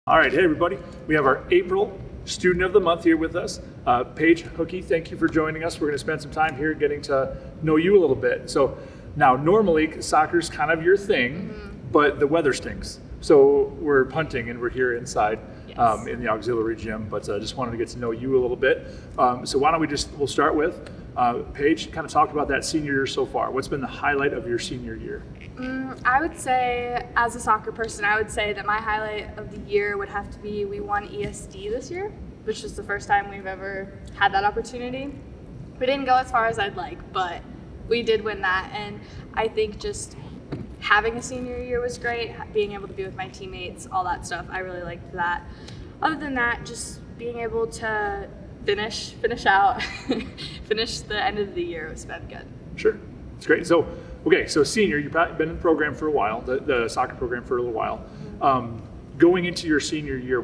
All right, hey everybody. We have our April Student of the Month here with us. Paige Hoeke, thank you for joining us. We're going to spend some time here getting to know you a little bit. So now normally soccer's kind of your thing, but the weather stinks. So we're punting and we're here inside in the auxiliary gym, but just wanted to get to know you a little bit. So why don't we'll start with Paige, kind of talk about that senior year so far. What's been the highlight of your senior year? I would say, as a soccer person, I would say that my highlight of the year would have to be we won ESD this year, which is the first time we've ever had that opportunity. We didn't go as far as I'd like, but we did win that, and I think just having a senior year was great, being able to be with my teammates, all that stuff. I really liked that. Other than that, just being able to finish out, finish the end of the year has been good. Sure, it's great. So senior, you've probably been in the program for a while, the soccer program for a little while. Going into your senior year,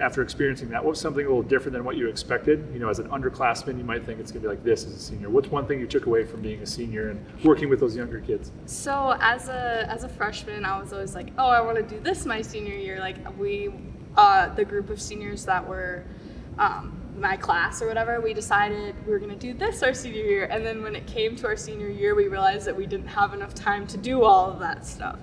after experiencing that, what was something a little different than what you expected? You know, as an underclassman, you might think it's gonna be like this as a senior. What's one thing you took away from being a senior and working with those younger kids? So as a freshman, I was always like, oh, I want to do this my senior year. Like the group of seniors that were my class or whatever, we decided we were going to do this our senior year, and then when it came to our senior year, we realized that we didn't have enough time to do all of that stuff.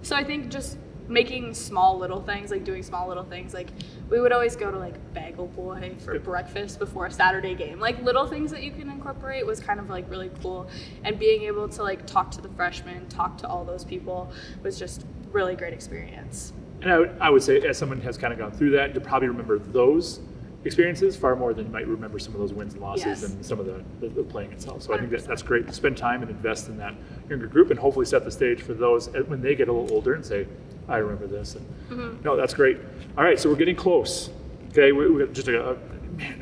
So I think just making small little things, like doing small little things, like we would always go to like Bagel Boy for breakfast before a Saturday game. Like little things that you can incorporate was kind of like really cool, and being able to like talk to the freshmen, talk to all those people was just really great experience. And I would say, as someone has kind of gone through that, you probably remember those experiences far more than you might remember some of those wins and losses and some of the playing itself. So 100%. I think that's great to spend time and invest in that younger group and hopefully set the stage for those when they get a little older and say, I remember this. And no, that's great. All right, so we're getting close. Okay, we got just a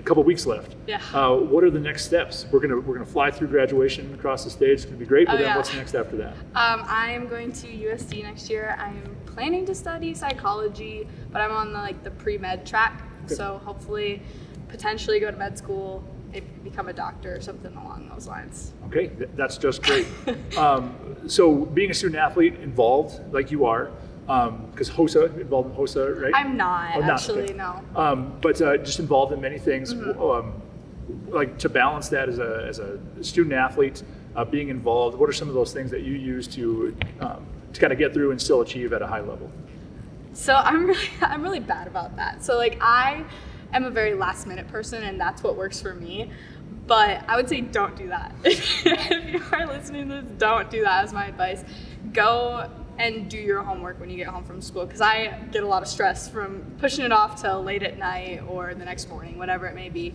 couple weeks left. Yeah. What are the next steps? We're gonna fly through graduation across the stage. It's gonna be great. But then what's next after that? I'm going to USD next year. I'm planning to study psychology, but I'm on the pre-med track. Okay. So hopefully, potentially go to med school, maybe become a doctor or something along those lines. Okay, that's just great. So being a student athlete involved like you are, because involved in HOSA, right? I'm not, actually, no. But just involved in many things. Like to balance that as a student athlete, being involved, what are some of those things that you use to kind of get through and still achieve at a high level? So I'm really bad about that. So I am a very last minute person, and that's what works for me. But I would say don't do that. If you are listening to this, don't do that as my advice. Go and do your homework when you get home from school, because I get a lot of stress from pushing it off till late at night or the next morning, whatever it may be.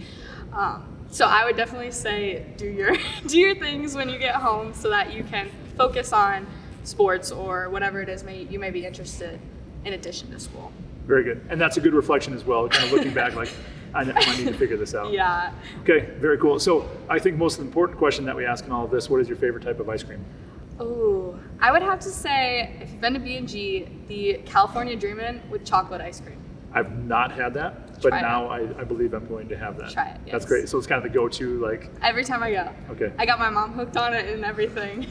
So I would definitely say do your things when you get home so that you can focus on sports or whatever it is you may be interested in addition to school. Very good. And that's a good reflection as well, kind of looking back like, I need to figure this out. Yeah. Okay, very cool. So I think most important question that we ask in all of this, what is your favorite type of ice cream? Oh, I would have to say, if you've been to B&G, the California Dreamin' with chocolate ice cream. I've not had that, but now I believe I'm going to have that. Try it, yes. That's great. So it's kind of the go-to, every time I go. Okay. I got my mom hooked on it and everything.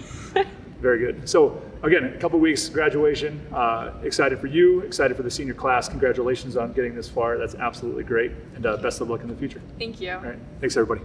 Very good. So again, a couple weeks, graduation. Excited for you, excited for the senior class. Congratulations on getting this far. That's absolutely great. And best of luck in the future. Thank you. All right. Thanks, everybody.